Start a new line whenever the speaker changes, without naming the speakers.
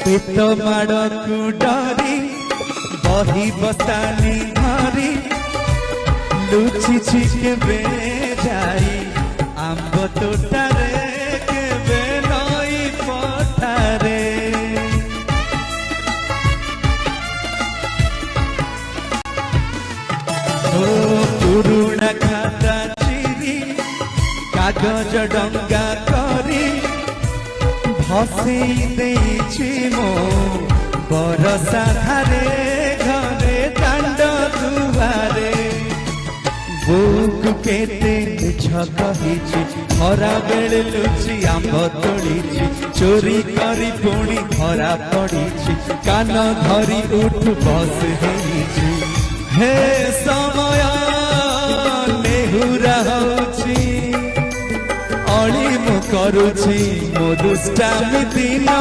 पेट माड़कू डरी बही बस्तानी धरी लुचिछि केबे जाई आंब तोटारे केबे नई पठारे ओ पुरुणा खाता चिरी कागज डंगा करी भसई देछि मो बरसा धारे घरे दांड दुआरे बुक केते मिछ कहिछि खरा बेले लुचि आंब तोलिछि चोरी करी पुणी धरा पड़िछि कान धरी उठ बस हेछि हे समय नेहुरा होछि अली मु करुछि मो दुष्टामी दिन।